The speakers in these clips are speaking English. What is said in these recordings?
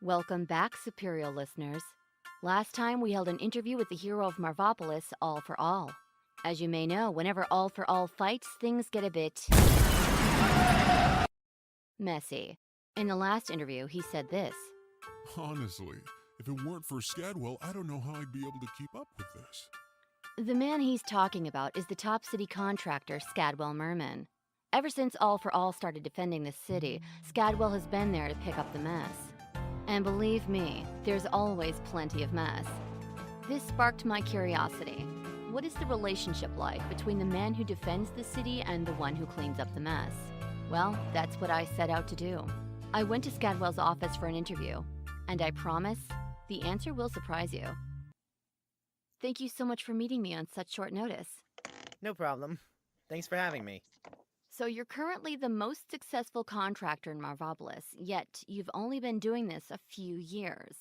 Welcome back, Superior listeners. Last time we held an interview with the hero of Marvopolis, All for All. As you may know, whenever All for All fights, things get a bit messy. In the last interview, he said this. Honestly, if it weren't for Scadwell, I don't know how I'd be able to keep up with this. The man he's talking about is the top city contractor, Scadwell Merman. Ever since All for All started defending the city, Scadwell has been there to pick up the mess. And believe me, there's always plenty of mess. This sparked my curiosity. What is the relationship like between the man who defends the city and the one who cleans up the mess? Well, that's what I set out to do. I went to Scadwell's office for an interview, and I promise, the answer will surprise you. Thank you so much for meeting me on such short notice. No problem. Thanks for having me. So you're currently the most successful contractor in Marvopolis, yet you've only been doing this a few years.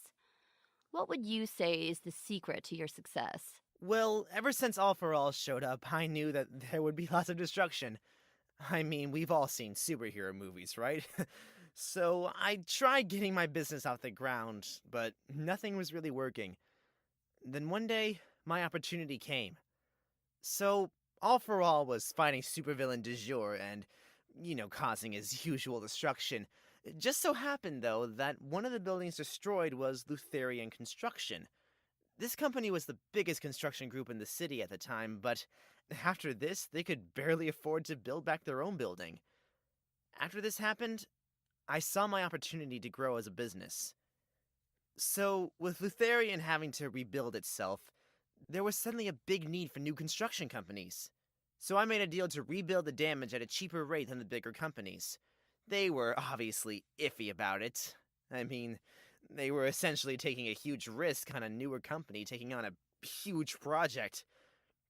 What would you say is the secret to your success? Well, ever since All for All showed up, I knew that there would be lots of destruction. I mean, we've all seen superhero movies, right? So I tried getting my business off the ground, but nothing was really working. Then one day, my opportunity came. So All for All was fighting supervillain du jour and, causing his usual destruction. It just so happened, though, that one of the buildings destroyed was Lutherian Construction. This company was the biggest construction group in the city at the time, but after this, they could barely afford to build back their own building. After this happened, I saw my opportunity to grow as a business. So, with Lutherian having to rebuild itself, there was suddenly a big need for new construction companies. So I made a deal to rebuild the damage at a cheaper rate than the bigger companies. They were obviously iffy about it. I mean, they were essentially taking a huge risk on a newer company taking on a huge project.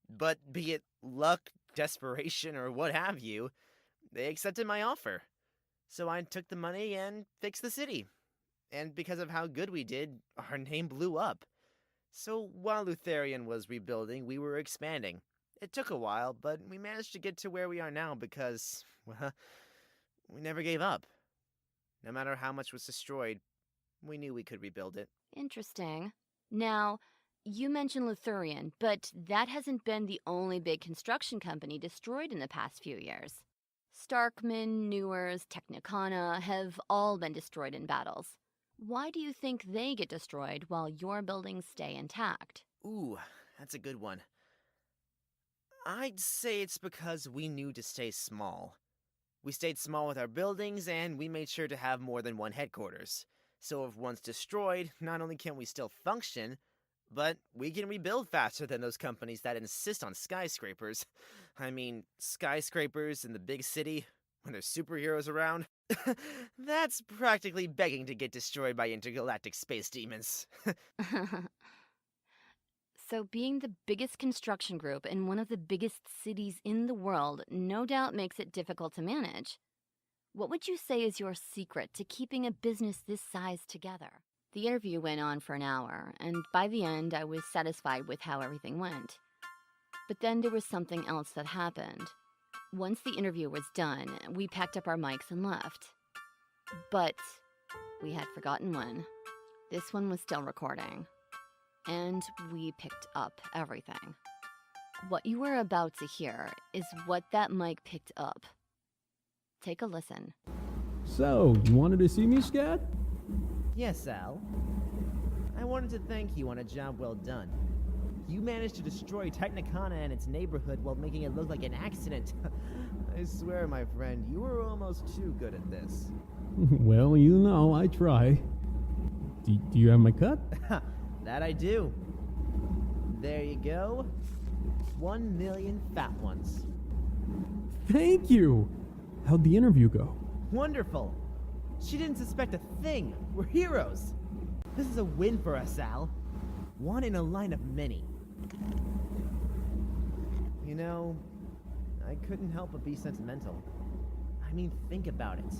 But be it luck, desperation, or what have you, they accepted my offer. So I took the money and fixed the city. And because of how good we did, our name blew up. So while Lutherian was rebuilding, we were expanding. It took a while, but we managed to get to where we are now because, well, we never gave up. No matter how much was destroyed, we knew we could rebuild it. Interesting. Now, you mentioned Lutherian, but that hasn't been the only big construction company destroyed in the past few years. Starkman, Newers, Technicana have all been destroyed in battles. Why do you think they get destroyed while your buildings stay intact? Ooh, that's a good one. I'd say it's because we knew to stay small. We stayed small with our buildings, and we made sure to have more than one headquarters. So if one's destroyed, not only can we still function, but we can rebuild faster than those companies that insist on skyscrapers. I mean, skyscrapers in the big city, when there's superheroes around, that's practically begging to get destroyed by intergalactic space demons. So being the biggest construction group in one of the biggest cities in the world no doubt makes it difficult to manage. What would you say is your secret to keeping a business this size together? The interview went on for an hour, and by the end I was satisfied with how everything went. But then there was something else that happened. Once the interview was done, we packed up our mics and left. But we had forgotten one. This one was still recording. And we picked up everything. What you were about to hear is what that mic picked up. Take a listen. So, you wanted to see me, Scad? Yes, Al. I wanted to thank you on a job well done. You managed to destroy Technicana and its neighborhood while making it look like an accident. I swear, my friend, you were almost too good at this. Well, I try. Do you have my cut? That I do. There you go. 1 million fat ones. Thank you! How'd the interview go? Wonderful. She didn't suspect a thing. We're heroes. This is a win for us, Al. One in a line of many. I couldn't help but be sentimental. I mean, think about it.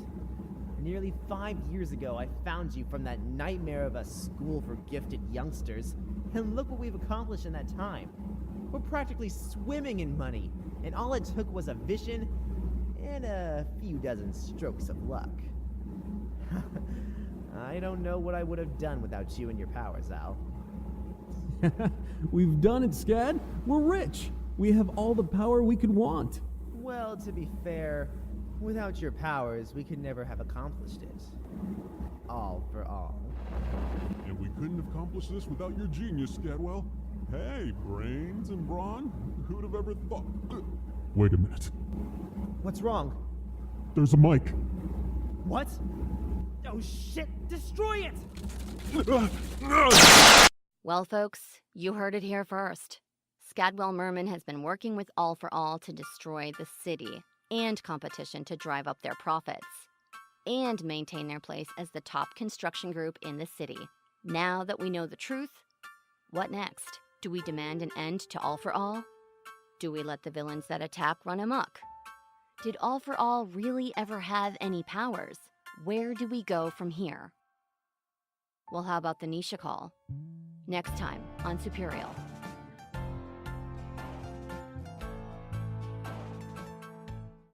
Nearly 5 years ago, I found you from that nightmare of a school for gifted youngsters, and look what we've accomplished in that time. We're practically swimming in money, and all it took was a vision and a few dozen strokes of luck. I don't know what I would have done without you and your powers, Al. We've done it, Scad. We're rich. We have all the power we could want. Well, to be fair, without your powers, we could never have accomplished it. All for all. And we couldn't have accomplished this without your genius, Scadwell. Hey, brains and brawn, who'd have ever thought? Wait a minute. What's wrong? There's a mic. What? Oh shit! Destroy it! Well, folks, you heard it here first. Scadwell Merman has been working with All for All to destroy the city and competition to drive up their profits and maintain their place as the top construction group in the city. Now that we know the truth, what next? Do we demand an end to All for All? Do we let the villains that attack run amok? Did All for All really ever have any powers? Where do we go from here? Well, how about the Nisha call? Next time on Superial.